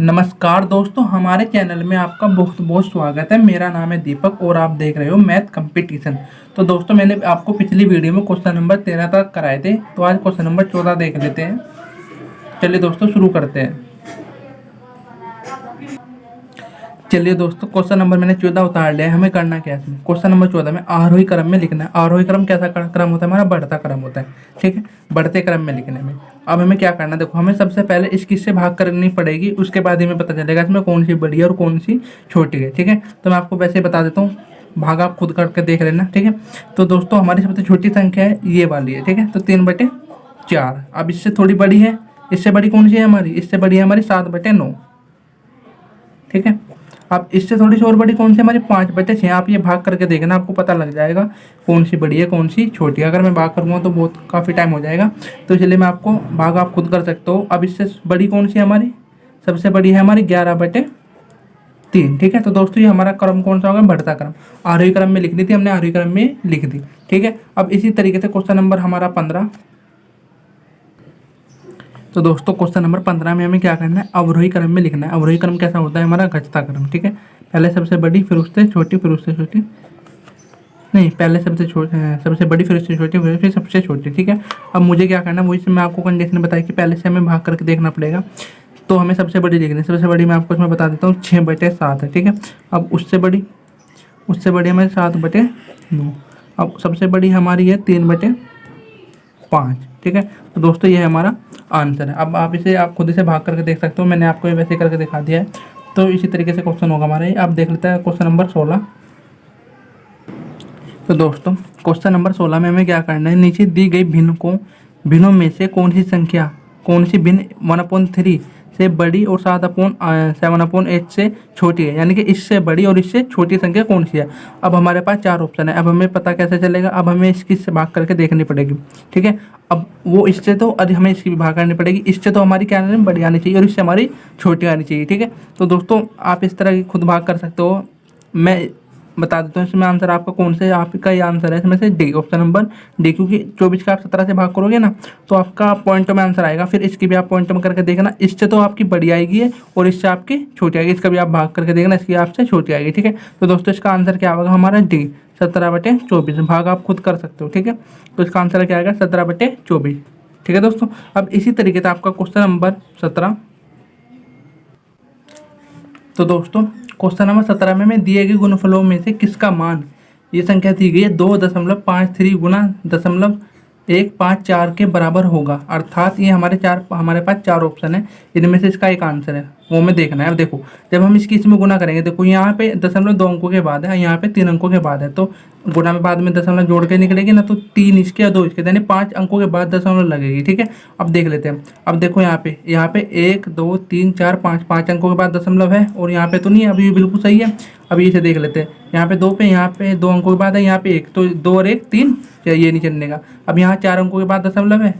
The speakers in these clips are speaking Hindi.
नमस्कार दोस्तों, हमारे चैनल में आपका बहुत बहुत स्वागत है। मेरा नाम है दीपक और आप देख रहे हो मैथ कंपटीशन। तो दोस्तों, मैंने आपको पिछली वीडियो में क्वेश्चन नंबर 13 तक कराए थे, तो आज क्वेश्चन नंबर 14 देख लेते हैं। चलिए दोस्तों, शुरू करते हैं। चलिए दोस्तों, क्वेश्चन नंबर मैंने 14 उतार लिया है। हमें करना क्या है इसमें? क्वेश्चन नंबर 14 में आरोही क्रम में लिखना है। आरोही क्रम कैसा क्रम होता है? हमारा बढ़ता क्रम होता है, ठीक है, बढ़ते क्रम में लिखने में। अब हमें क्या करना है, देखो, हमें सबसे पहले इस किस से भाग करनी पड़ेगी, उसके बाद ही हमें पता चलेगा इसमें कौन सी बड़ी है और कौन सी छोटी है, ठीक है। तो मैं आपको वैसे बता देता हूँ, भाग आप खुद करके देख लेना, ठीक है। तो दोस्तों, हमारी सबसे छोटी संख्या है ये वाली है, ठीक है। तो 3/4। अब इससे थोड़ी बड़ी है, इससे बड़ी कौन सी है हमारी? इससे बड़ी है हमारी 7/9, ठीक है। अब इससे थोड़ी सी और बड़ी कौन सी हमारी? 5/6। आप ये भाग करके देखना, आपको पता लग जाएगा कौन सी बड़ी है कौन सी छोटी है। अगर मैं भाग करूँगा तो बहुत काफ़ी टाइम हो जाएगा, तो इसलिए मैं आपको भाग आप खुद कर सकते हो। अब इससे बड़ी कौन सी है हमारी? सबसे बड़ी है हमारी 11/3, ठीक है। तो दोस्तों, ये हमारा क्रम कौन सा होगा? बढ़ता क्रम। आरोही क्रम में लिखनी थी, हमने आरोही क्रम में लिख दी, ठीक है। अब इसी तरीके से क्वेश्चन नंबर हमारा 15। तो दोस्तों, क्वेश्चन नंबर 15 में हमें क्या करना है? अवरोही क्रम में लिखना है। अवरोही क्रम कैसा होता है? हमारा घटता क्रम, ठीक है। पहले सबसे बड़ी, फिर उससे छोटी, फिर उससे छोटी, नहीं, पहले सबसे सबसे बड़ी, फिर उससे छोटी, फिर सबसे छोटी, ठीक है। अब मुझे क्या करना है, वही से मैं आपको कंडीशन बताई कि पहले से हमें भाग करके देखना पड़ेगा। तो हमें सबसे बड़ी लिखनी है। सबसे बड़ी मैं आपको इसमें बता देता हूँ, 6/7 है, ठीक है। अब उससे बड़ी हमारी 7/9। अब सबसे बड़ी हमारी है 3/5, ठीक है। तो दोस्तों, ये है हमारा आंसर है। अब आप इसे आप खुद से भाग करके देख सकते हो, मैंने आपको ये वैसे करके दिखा दिया है। तो इसी तरीके से क्वेश्चन होगा हमारा। आप देख लेते हैं क्वेश्चन नंबर 16। तो दोस्तों, क्वेश्चन नंबर 16 में हमें क्या करना है? नीचे दी गई भिन्नों में से कौन सी भिन्न 1/3 से बड़ी और 7/8 से छोटी है? यानी कि इससे बड़ी और इससे छोटी संख्या कौन सी है? अब हमारे पास 4 ऑप्शन है। अब हमें पता कैसे चलेगा? अब हमें इसकी से भाग करके देखनी पड़ेगी, ठीक है। अब वो इससे तो हमें इसकी भी भाग करनी पड़ेगी। इससे तो हमारी क्या आनी, बड़ी आनी चाहिए, और इससे हमारी छोटी आनी चाहिए, ठीक है। तो दोस्तों, आप इस तरह की खुद भाग कर सकते हो। मैं बता देता हूँ इसमें आंसर आपका कौन सा है। आपका ये आंसर है इसमें से डी, ऑप्शन नंबर डी। क्योंकि 24 का आप 17 से भाग करोगे ना, तो आपका पॉइंट में आंसर आएगा। फिर इसकी भी आप पॉइंट में करके देखना, इससे तो आपकी बड़ी आएगी है और इससे आपकी छोटी आएगी। इसका भी आप भाग करके देखना, इसकी आपसे छोटी आएगी, ठीक है। तो दोस्तों, इसका आंसर क्या होगा हमारा? डी, 17/24। भाग आप खुद कर सकते हो, ठीक है। तो इसका आंसर क्या आएगा? 17/24, ठीक है दोस्तों। अब इसी तरीके से आपका क्वेश्चन नंबर 17। तो दोस्तों, क्वेश्चन नंबर 17 में हमें दिए गए गुणनफलों में से किसका मान, ये संख्या दी गई है 2.53 गुना 0.154 के बराबर होगा। अर्थात ये हमारे पास चार ऑप्शन है, इनमें से इसका एक आंसर है, वो हमें देखना है। अब देखो, जब हम इसकी इसमें गुना करेंगे, देखो यहाँ पे 0.2 अंकों के बाद है, यहाँ पे 3 अंकों के बाद है, तो गुना में बाद में दशमलव जोड़ के निकलेगी ना, तो 3 इसके और 2 इसके, यानी 5 अंकों के बाद दशमलव लगेगी, ठीक है। अब देख लेते हैं। अब देखो यहाँ पे 1 2 3 4 5, 5 अंकों के बाद दशमलव है, और यहाँ पे तो नहीं है, अभी बिल्कुल सही है। अब ये से देख लेते हैं, यहाँ पे 2 पे, यहाँ पे 2 अंकों के बाद है, यहाँ पे 1, तो 2 और 1 3, ये नहीं चलने का। अब यहाँ 4 अंकों के बाद दशमलव है,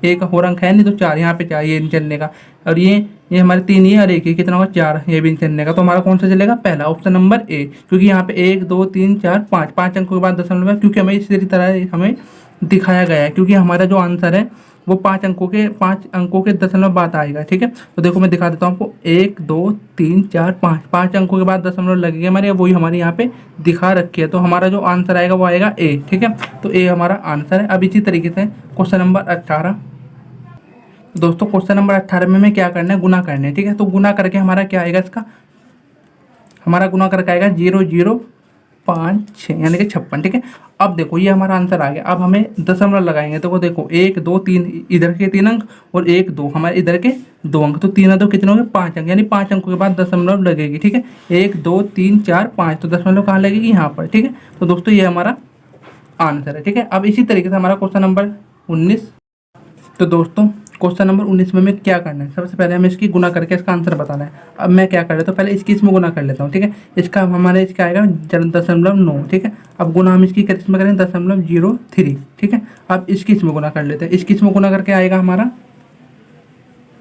एक और अंक है नहीं, तो 4, यहाँ पे 4, ये नहीं चलने का। और ये हमारे 3 ही और 1 ही, कितना होगा? 4, ये भी नहीं चलने का। तो हमारा कौन सा चलेगा? पहला, ऑप्शन नंबर ए। क्योंकि यहाँ पे 1 2 3 4 5, 5 अंकों के बाद दशमलव है, क्योंकि हमें इसी तरह हमें दिखाया गया है। क्योंकि हमारा जो आंसर है वो 5 अंकों के दशमलव बाद आएगा, ठीक है। तो देखो, मैं दिखा देता हूँ आपको, 1 2 3 4 5, 5 अंकों के बाद दशमलव लगेगा हमारे, वही हमारे यहाँ पे दिखा रखी है। तो हमारा जो आंसर आएगा वो आएगा ए, ठीक है। तो ए हमारा आंसर है। अब इसी तरीके से क्वेश्चन नंबर 18। दोस्तों, क्वेश्चन नंबर 18 में हमें क्या करना है? गुना करना है, ठीक है। तो गुना करके हमारा क्या आएगा? इसका हमारा गुना करके आएगा 0.056, यानी कि 56, ठीक है। अब देखो, ये हमारा आंसर आ गया। अब हमें दशमलव लगाएंगे, तो वो देखो 1 2 3, इधर के 3 अंक, और 1 2 हमारे इधर के 2 अंक, तो 3 2 कितने हो गए? 5 अंक, यानी 5 अंकों के बाद दशमलव लगेगी, ठीक है। 1 2 3 4 5, तो दशमलव कहाँ लगेगी? यहाँ पर, ठीक है। तो दोस्तों, ये हमारा आंसर है, ठीक है। अब इसी तरीके से हमारा क्वेश्चन नंबर 19। तो दोस्तों, क्वेश्चन नंबर 19 में हमें क्या करना है? सबसे पहले हमें इसकी गुना करके इसका आंसर बताना है। अब मैं क्या कर लेता हूँ, पहले इसकी इसमें गुना कर लेता हूँ, ठीक है। इसका हमारे इसका आएगा 0.9, ठीक है। अब गुना हम इसकी इसमें करें 0.03, ठीक है। अब इसकी इसमें गुना कर लेते हैं। इसकी इसमें गुना करके आएगा हमारा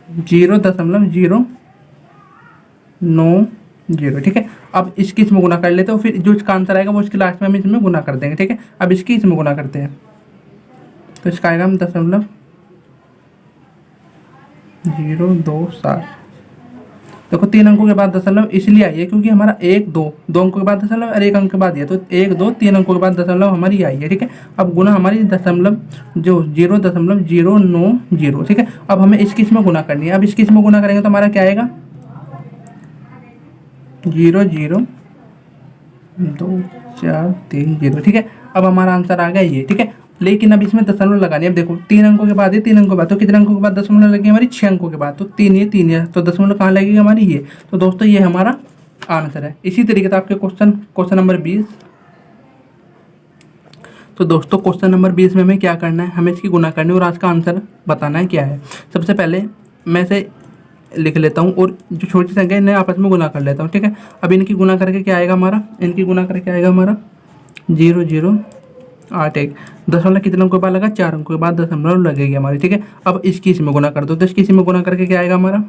0.090, ठीक है। अब इसकी इसमें गुना कर लेते हैं, फिर जो इसका आंसर आएगा वो इसके लास्ट में हम इसमें गुना कर देंगे, ठीक है। अब इसकी इसमें गुना करते हैं, तो इसका आएगा हम 0.027, देखो 3 अंकों के बाद दशमलव इसलिए आई है क्योंकि हमारा 1 2 अंकों के बाद दशमलव और 1 अंक के बाद ये, तो 1 2 3 अंकों के बाद दशमलव हमारी आई है। ठीक है, अब गुना हमारी दशमलव जो 0.090। ठीक है, अब हमें इसकी इसमें गुना करनी है। अब इसकी इसमें गुना करेंगे तो हमारा क्या आएगा 0.02430। ठीक है, अब हमारा आंसर आ गया ये। ठीक है, लेकिन अब इसमें दशमलव लगानी है। अब देखो 3 अंकों के बाद है, 3 अंकों के बाद, तो कितने अंकों के बाद दशमलव लगेगी हमारी 6 अंकों के बाद, तो 3 ये 3 है, तो दशमलव कहाँ लगेगी हमारी ये। तो दोस्तों ये हमारा आंसर है। इसी तरीके से आपके क्वेश्चन नंबर 20। तो दोस्तों क्वेश्चन नंबर 20 में हमें क्या करना है, हमें इसकी गुना करनी है और आज का आंसर बताना है क्या है। सबसे पहले मैं इसे लिख लेता हूँ और जो छोटी संख्या है इन्हें आपस में गुना कर लेता हूँ। ठीक है, अब इनकी गुना करके क्या आएगा हमारा, इनकी गुना करके आएगा हमारा 0.081। दशमलव कितने अंकों के बाद लगा 4 अंकों के बाद दशमलव लगेगी हमारी। ठीक है, अब इसकी इसमें गुना कर दो, तो इसकी इसमें गुना करके क्या आएगा हमारा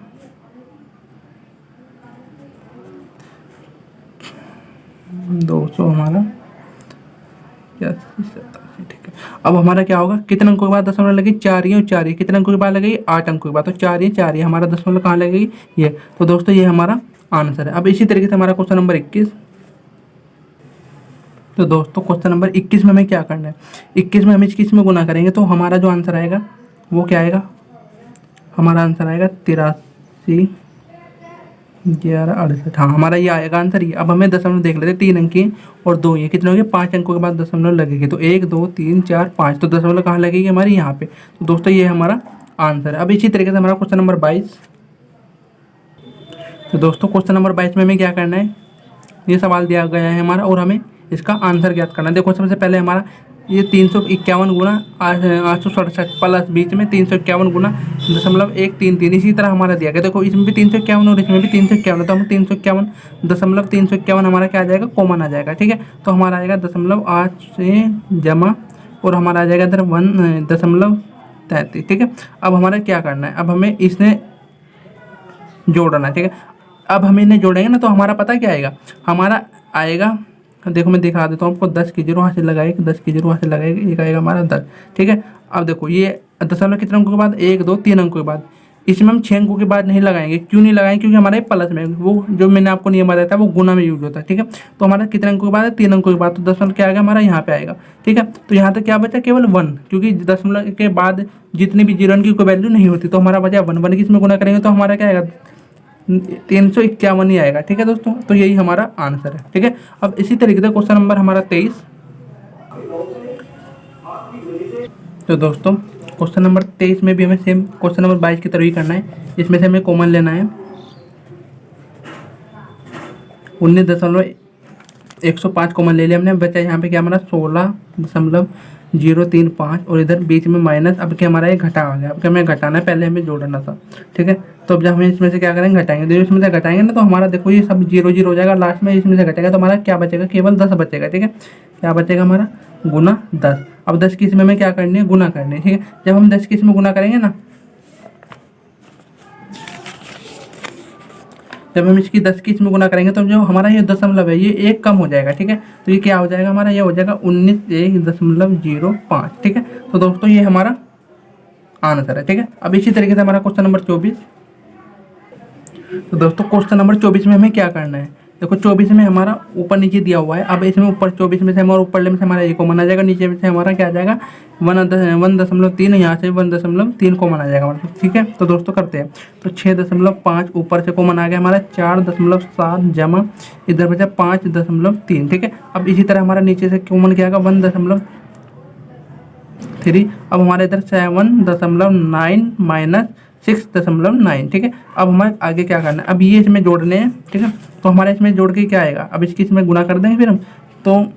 200 हमारा 87। ठीक है, अब हमारा क्या होगा, कितने अंकों के बाद दशमलव लगेगी 4 ही, और 4 ही कितने अंकों के बाद लगेगी 8 अंकों के बाद, तो 4 ही हमारा दशमलव कहाँ लगेगी ये। तो दोस्तों ये हमारा आंसर है। अब इसी तरीके से हमारा क्वेश्चन नंबर 21। तो दोस्तों क्वेश्चन नंबर 21 में हमें क्या करना है, 21 में हम इसकी में गुना करेंगे तो हमारा जो आंसर आएगा वो क्या आएगा, हमारा आंसर आएगा 83 11 68। हाँ, हमारा ये आएगा आंसर ये। अब हमें दशमलव देख लेते, 3 अंक की और 2 ये कितने हो गए 5 अंकों के बाद दशमलव लगेगी, तो 1 2 3 4 5, तो दशमलव कहाँ लगेगी हमारी यहाँ पे। तो दोस्तों ये हमारा आंसर है। अब इसी तरीके से हमारा क्वेश्चन नंबर 22। तो दोस्तों क्वेश्चन नंबर 22 में हमें क्या करना है, ये सवाल दिया गया है हमारा और हमें इसका आंसर ज्ञात करना है। देखो सबसे पहले हमारा ये 351 गुना 867 प्लस बीच में 351 गुना दशमलव 133, इसी तरह हमारा दिया गया। देखो इसमें भी 351 और इसमें भी 351, तो हम 351 हमारा क्या आ जाएगा, कॉमन आ जाएगा। ठीक है, तो हमारा आएगा 0.8 से जमा और हमारा आ जाएगा इधर 1.33। ठीक है, अब हमारा क्या करना है, अब हमें इसने जोड़ना है। ठीक है, अब हम इन्हें जोड़ेंगे ना तो हमारा पता क्या आएगा, हमारा आएगा, देखो मैं दिखा देता हूँ आपको, 10 की 0 हासिल लगाएगी, 10 की 0 हासिल लगाएगी, एक आएगा हमारा 10। ठीक है, अब देखो ये दशमलव कितने अंकों के बाद 1 2 3 अंकों के बाद, इसमें हम 6 अंकों के बाद नहीं लगाएंगे। क्यों नहीं लगाएंगे, क्योंकि हमारे प्लस में, वो जो मैंने आपको नियम बताया था वो गुना में यूज होता है। ठीक है, तो हमारा कितने अंकों के बाद है 3 अंकों के बाद, तो दशमलव क्या आएगा हमारा यहाँ पे आएगा। ठीक है, तो यहाँ तक क्या बचा, केवल 1, क्योंकि दशमलव के बाद जितनी भी 0 की कोई वैल्यू नहीं होती, तो हमारा बचा 1 की इसमें गुना करेंगे तो हमारा क्या आएगा 351 ही आएगा। ठीक है दोस्तों, तो यही हमारा आंसर है। ठीक है, अब इसी तरीके से क्वेश्चन नंबर हमारा 23। तो दोस्तों क्वेश्चन नंबर 23 में भी हमें सेम क्वेश्चन नंबर 22 की तरह ही करना है। इसमें से हमें कॉमन लेना है 19.105 कॉमन ले लिया हमने। बचा यहाँ पे क्या हमारा 16.035 और इधर बीच में माइनस। अब क्या हमारा ये घटा आ गया, अब क्या हमें घटाना है, पहले हमें जोड़ना था। ठीक है, तो अब जब हमें इसमें से क्या करेंगे, घटाएंगे, तो इसमें से घटाएंगे ना तो हमारा देखो ये सब 0 0 हो जाएगा, लास्ट में इसमें से घटेगा तो हमारा क्या बचेगा, केवल 10 बचेगा। ठीक है, क्या बचेगा हमारा गुना 10। अब 10 की इसमें हमें क्या करनी है, गुना करनी है। ठीक है, जब हम 10 की इसमें गुना करेंगे ना, जब हम इसकी 10 की इसमें गुना करेंगे तो जो हमारा ये दशमलव है ये 1 कम हो जाएगा। ठीक है, तो ये क्या हो जाएगा हमारा, ये हो जाएगा 19.105। ठीक है, तो दोस्तों ये हमारा आंसर है। ठीक है, अब इसी तरीके से हमारा क्वेश्चन नंबर 24। तो दोस्तों क्वेश्चन नंबर 24 में हमें क्या करना है, देखो 24 में हमारा ऊपर नीचे दिया हुआ है। अब इसमें ऊपर 24 में से हमारा ऊपर में से हमारा 1 कॉमन आ जाएगा, नीचे में से हमारा क्या आ जाएगा 1.3, यहाँ से 1.3 कॉमन आ जाएगा हमारा। ठीक है, तो दोस्तों करते हैं, तो 6.5 ऊपर से कॉमन आ गया हमारा, 4.7 जमा इधर बचा 5.3। ठीक है, अब इसी तरह हमारा नीचे से कॉमन क्या आएगा 1.3। अब हमारे इधर 7.9 माइनस 6.9। ठीक है, अब हमें आगे क्या करना है, अब ये इसमें जोड़ने हैं। ठीक है, तो हमारे इसमें जोड़ के क्या आएगा, अब इसकी इसमें गुना कर देंगे फिर हम, तो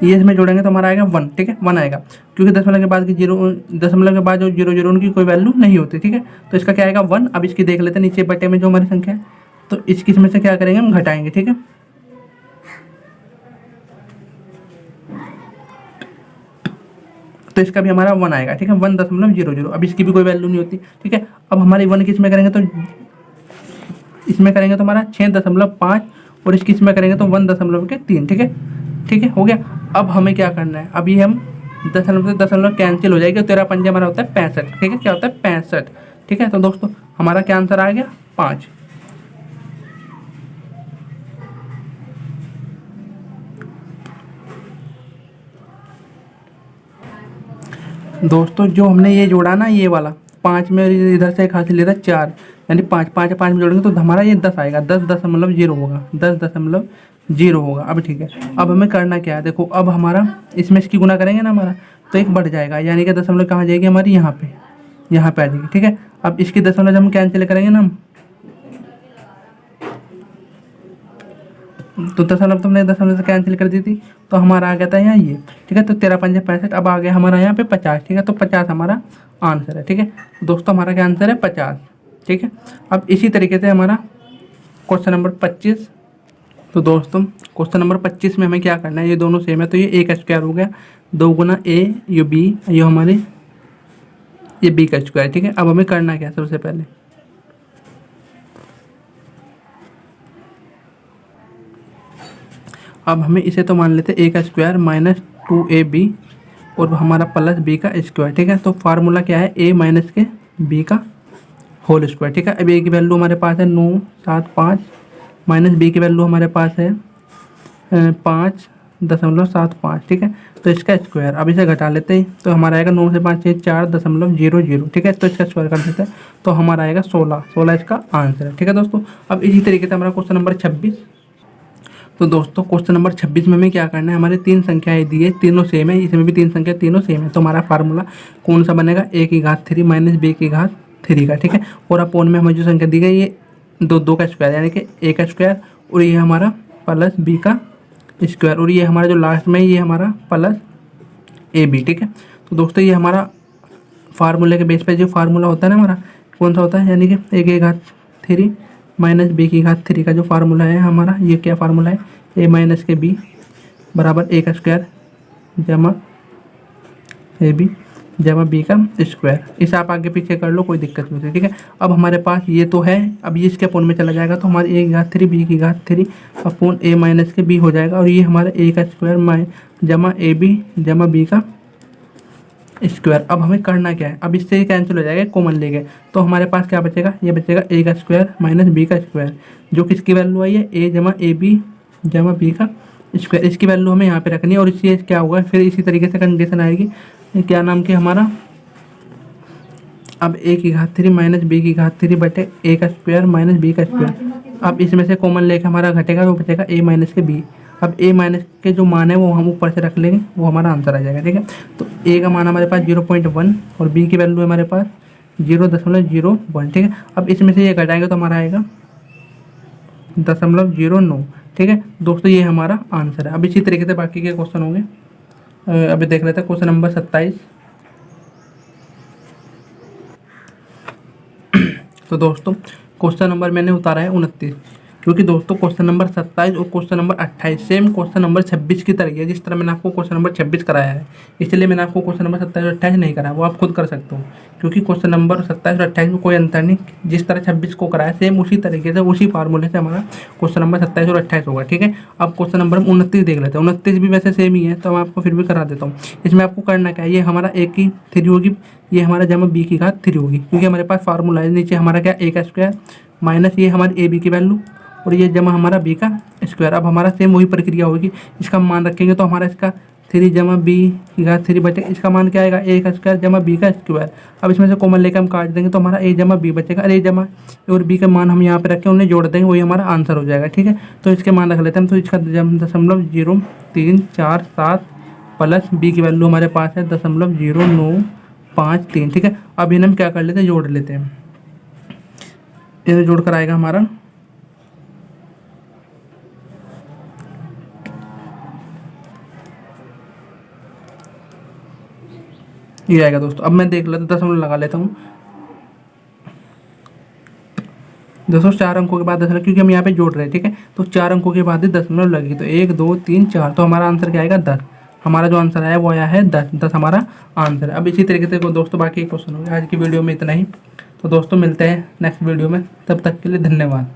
ये इसमें जोड़ेंगे तो हमारा आएगा 1। ठीक है, 1 आएगा, क्योंकि दशमलव के बाद की 0, दशमलव के बाद जो 0 0 उनकी कोई वैल्यू नहीं होती। ठीक है, तो इसका क्या आएगा 1। अब इसकी देख लेते हैं नीचे बटे में जो हमारी संख्या है, तो इसकी इसमें से क्या करेंगे हम घटाएंगे। ठीक है, तो इसका भी हमारा 1 आएगा। ठीक है, 1.00। अब इसकी भी कोई वैल्यू नहीं होती। ठीक है, अब हमारी 1 की इसमें करेंगे तो इसमें करेंगे तो हमारा 6.5 और इसकी इसमें करेंगे तो 1.3। ठीक है, ठीक है, हो गया। अब हमें क्या करना है, अभी हम दशमलव से दशमलव कैंसिल हो जाएगी, 13 पंजे हमारा होता है 65। ठीक है, क्या होता है 65। ठीक है, तो दोस्तों हमारा क्या आंसर आ गया, 5। दोस्तों जो हमने ये जोड़ा ना, ये वाला 5 में इधर से एक हासिल लेता 4, यानी 5 5 5 में जोड़ेंगे तो हमारा ये 10 आएगा। 10.0 होगा, 10.0 होगा। अब ठीक है, अब हमें करना क्या है, देखो अब हमारा इसमें इसकी गुना करेंगे ना हमारा, तो एक बढ़ जाएगा, यानी कि दशमलव कहाँ जाएगी हमारी, यहाँ पे आ जाएगी। ठीक है, अब इसकी दशमलव जब हम कैंसिल करेंगे ना, तो दशमलव से कैंसिल कर दी थी, तो हमारा आ गया था यहाँ ये। ठीक है, तो 13 पंजे 65, अब आ गया हमारा यहाँ पे 50। ठीक है, तो 50 हमारा आंसर है। ठीक है दोस्तों, हमारा क्या आंसर है, 50। ठीक है, अब इसी तरीके से हमारा क्वेश्चन नंबर 25। तो दोस्तों क्वेश्चन नंबर 25 में हमें क्या करना है, ये दोनों सेम है, तो ये ए का स्क्वायर हो गया, 2 गुना ए, ये बी, ये हमारे ये बी का स्क्वायर। ठीक है, अब हमें करना क्या है, सबसे पहले अब हमें इसे तो मान लेते ए का स्क्वायर माइनस 2ab और हमारा प्लस बी का स्क्वायर। ठीक है, तो फार्मूला क्या है, ए माइनस के बी का होल स्क्वायर। ठीक है, अब ए की वैल्यू हमारे पास है 975 माइनस बी की वैल्यू हमारे पास है 5.75। ठीक है, तो इसका स्क्वायर, अब इसे घटा लेते हैं तो हमारा आएगा 9 से 5 से 4.00। ठीक है, तो इसका स्क्वायर कर देते हैं तो हमारा आएगा 16 इसका आंसर है। ठीक है दोस्तों, अब इसी तरीके से हमारा क्वेश्चन नंबर 26। तो दोस्तों क्वेश्चन नंबर 26 में हमें क्या करना है, हमारे 3 संख्याएं दी है, तीनों सेम है, इसमें भी 3 संख्या तीनों सेम है, तो हमारा फार्मूला कौन सा बनेगा, ए की घात 3 माइनस बी की घात 3 का। ठीक है, और अपोन में हमें जो संख्या दी गई ये 2 का स्क्वायर, यानी कि ए का स्क्वायर और ये हमारा प्लस बी का स्क्वायर, और ये हमारा जो लास्ट में ये हमारा प्लस ए बी। ठीक है, तो दोस्तों ये हमारा फार्मूले के बेस पे जो फार्मूला होता है ना हमारा, कौन सा होता है, यानी कि ए की घात 3 माइनस बी की घात 3 का जो फार्मूला है हमारा, ये क्या फार्मूला है, ए माइनस के बी बराबर ए का स्क्वायर जमा ए बी जमा बी का स्क्वायर। इसे आप आगे पीछे कर लो, कोई दिक्कत नहीं होती। ठीक है, अब हमारे पास ये तो है, अब ये इसके अपोन में चला जाएगा तो हमारी ए की घात 3 बी की घात 3 अपोन ए माइनस के बी हो जाएगा, और ये हमारा ए का स्क्वायर जमा ए बी जमा बी का स्क्वायर। अब हमें करना क्या है, अब इससे ही कैंसिल हो जाएगा, कॉमन ले गए तो हमारे पास क्या बचेगा, ये बचेगा ए का स्क्वायर माइनस बी का स्क्वायर, जो किसकी वैल्यू आई है, ए जमा ए बी जमा बी का स्क्वायर। इसकी वैल्यू हमें यहाँ पे रखनी है, और इससे क्या होगा, फिर इसी तरीके से कंडीशन आएगी, क्या नाम की हमारा, अब ए की घात 3 माइनस बी की घात 3 बटे ए का स्क्वायर माइनस बी का स्क्वायर। अब इसमें से कॉमन लेके हमारा घटेगा, वो बचेगा ए माइनस के बी। अब ए माइनस के जो मान है वो हम ऊपर से रख लेंगे, वो हमारा आंसर आ जाएगा। ठीक है, तो ए का मान हमारे पास 0.1 और बी की वैल्यू हमारे पास 0.01। ठीक है, अब इसमें से ये घटाएंगे तो हमारा आएगा 0.09। ठीक है दोस्तों, ये हमारा आंसर है। अब इसी तरीके से बाकी के क्वेश्चन होंगे, अभी देख लेते हैं क्वेश्चन नंबर 27। तो दोस्तों क्वेश्चन नंबर मैंने उतारा है 29, क्योंकि दोस्तों क्वेश्चन नंबर 27 और question number 28 same question number 26 की तरह है, जिस तरह मैंने आपको क्वेश्चन नंबर 26 कराया है, इसलिए मैंने आपको क्वेश्चन नंबर 27 और 28 नहीं कराया, वो आप खुद कर सकते हो, क्योंकि क्वेश्चन नंबर 27 और 28 में कोई अंतर नहीं, जिस तरह 26 को कराया सेम उसी तरीके से उसी फार्मूले से हमारा क्वेश्चन नंबर 27 और 28 होगा। ठीक है, अब क्वेश्चन नंबर 29 देख लेते हैं। 29 भी वैसे सेम ही है, तो मैं आपको फिर भी करा देता हूँ। इसमें आपको करना क्या है, ये हमारा ए की 3 होगी, ये हमारा जमा बी की घात 3 होगी, क्योंकि हमारे पास फार्मूला है, नीचे हमारा क्या ए का स्क्वायर माइनस ये हमारी ए बी की वैल्यू और ये जमा हमारा बी का स्क्वायर। अब हमारा सेम वही प्रक्रिया होगी, इसका मान रखेंगे तो हमारा इसका 3 जमा बी की घात 3 बचे, इसका मान क्या आएगा, ए का स्क्वायर जमा बी का स्क्वायर। अब इसमें से कॉमन लेकर हम काट देंगे तो हमारा ए जमा बी बचेगा, और ए जमा और बी का मान हम यहाँ पे रखें, उन्हें जोड़ देंगे, वही हमारा आंसर हो जाएगा। ठीक है, तो इसके मान रख लेते हैं हम, तो इसका 0.0347 प्लस बी की वैल्यू हमारे पास है 0.0953। ठीक है, अब इन्हें हम क्या कर लेते हैं, जोड़ लेते हैं, इन्हें जोड़ कर आएगा हमारा ये आएगा दोस्तों। अब मैं देख लेता हूँ, दशमलव लगा लेता हूँ दोस्तों, 4 अंकों के बाद दशमलव, क्योंकि हम यहाँ पे जोड़ रहे हैं। ठीक है, तो 4 अंकों के बाद ही दशमलव लगेगी, तो 1 2 3 4, तो हमारा आंसर क्या आएगा 10। हमारा जो आंसर आया वो आया है 10 हमारा आंसर है। अब इसी तरीके से दोस्तों बाकी क्वेश्चन होंगे। आज की वीडियो में इतना ही, तो दोस्तों मिलते हैं नेक्स्ट वीडियो में, तब तक के लिए धन्यवाद।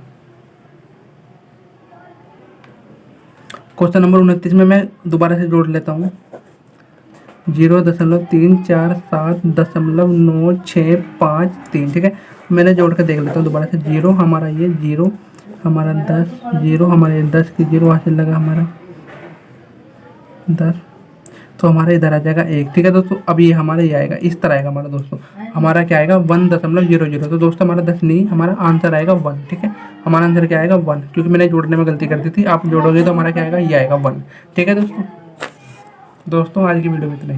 क्वेश्चन नंबर 29 में मैं दोबारा से जोड़ लेता हूँ, 0.347.965 3। ठीक है, मैंने जोड़ के देख लेता हूँ दोबारा से। 0 हमारा ये 0 हमारा 10 0 हमारे 10 की 0 हासिल लगा हमारा 10, तो हमारा इधर आ जाएगा 1। ठीक है दोस्तों, अब ये हमारा ये आएगा, इस तरह आएगा हमारा दोस्तों। हमारा क्या आएगा 1.00। तो दोस्तों हमारा 10 नहीं, हमारा आंसर आएगा 1। ठीक है, हमारा आंसर क्या आएगा 1, क्योंकि मैंने जोड़ने में गलती कर दी थी। आप जोड़ोगे तो हमारा क्या आएगा, ये आएगा 1। ठीक है दोस्तों, आज की वीडियो में इतना ही।